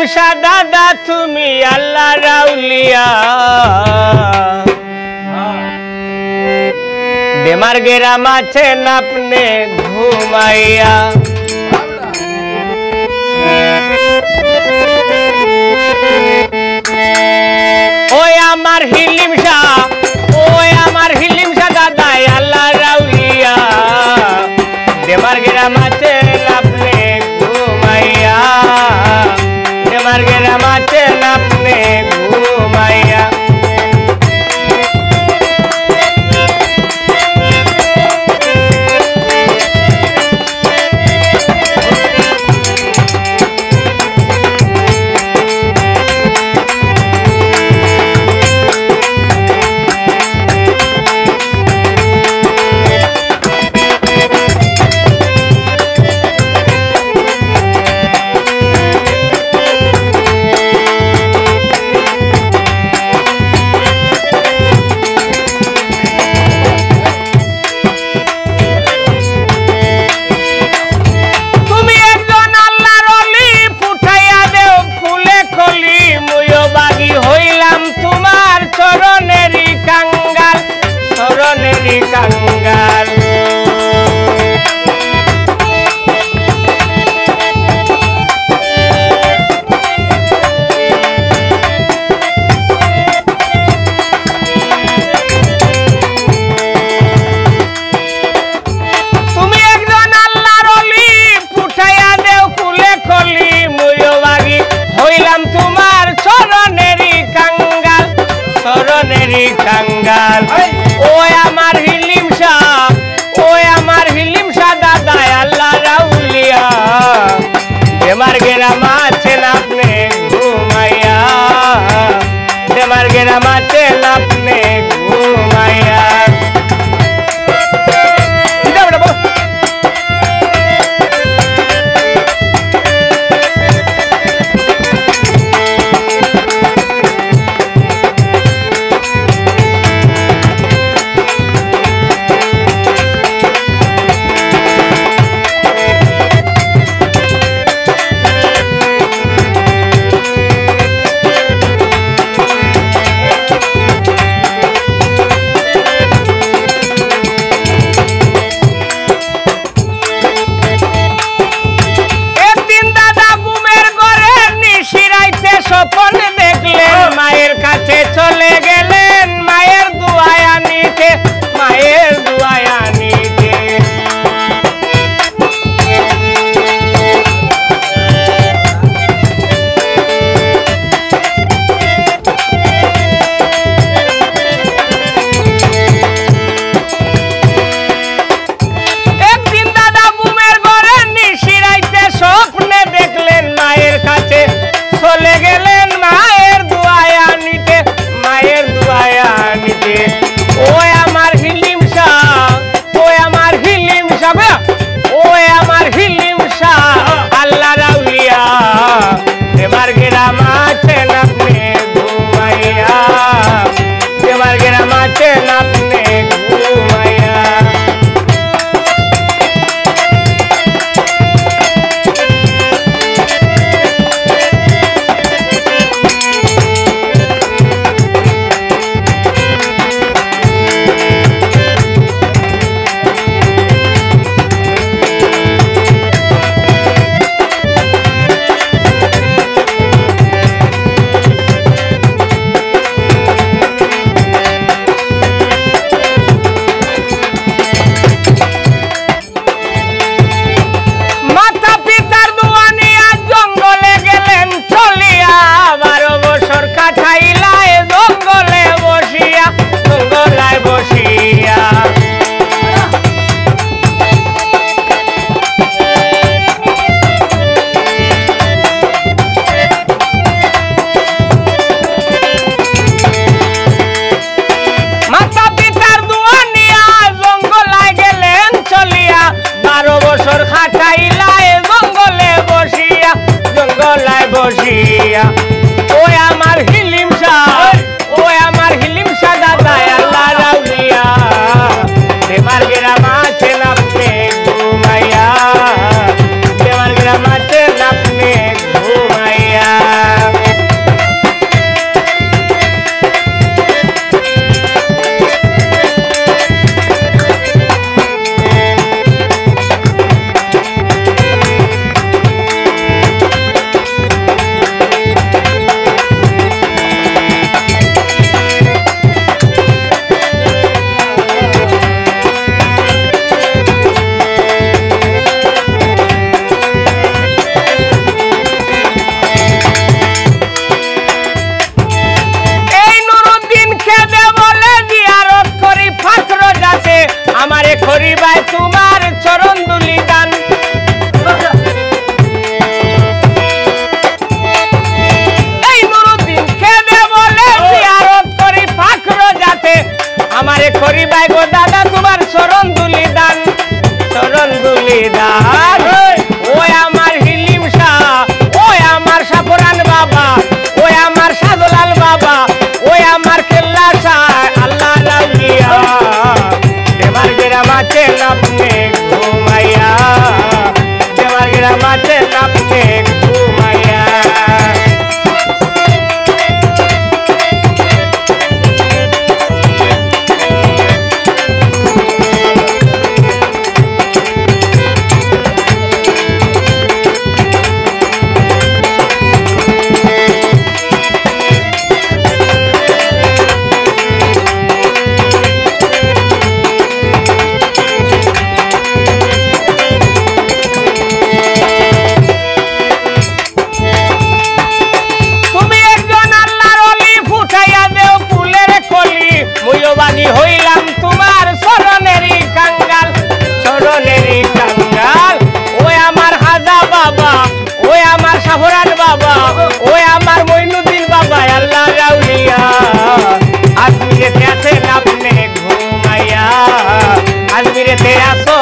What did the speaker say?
শাহ দাদা তুমি আল্লাহর আউলিয়া বেমার গেরাম আছেন আপনি ঘুমাইয়া ওই আমার হিলিম শাহ ওই আমার হিলিম শাহ দাদা আল্লাহর আউলিয়া বেমার গেরাম আছেন আপনি ঘুমাইয়া বেমার গেরাম আছেন আপনি ঘুমাইয়া কাঙ্গাল তুমি একজন আল্লাহর ওলি ফুটাইয়া দেও কুলে কলি মুইও বাগি হইলাম তোমার চরণেরই কাঙ্গাল চরণেরই কাঙ্গাল ওই আমার হিলিম শাহ ওই আমার হিলিম শাহ দাদা আল্লাহর আউলিয়া বেমার গেরাম আছেন আপনি ঘুমাইয়া বেমার গেরাম আছেন আপনি ঘুমাইয়া করি ভাই তোমার চরণ দুলি দান এই নুরুদ্দিন খেদে বলে জিয়ারত করি ফাখর যাতে আমারে করি ভাই গো দাদা তোমার চরণ দুলি দান ওই আমার হিলিম শাহ ওই আমার সাফরান বাবা ওই আমার সাদলাল বাবা ওই আমার কেল্লা শাহ আল্লাহ রাউলিয়া দেবার গ্রাম আছে আপনি ঘুমাইয়া দেবার গ্রাম আছে আপনি ঘুমাইয়া হইলাম তোমার চরণেরই কাঙ্গাল চরণেরই কাঙ্গাল ওই আমার হাজা বাবা ওই আমার সাফরান বাবা ওই আমার মইনুদ্দিন বাবা আল্লাহ রাউলিয়া আজমিরেতে আছেন আপনি ঘুমাইয়া আজমিরেতে আসো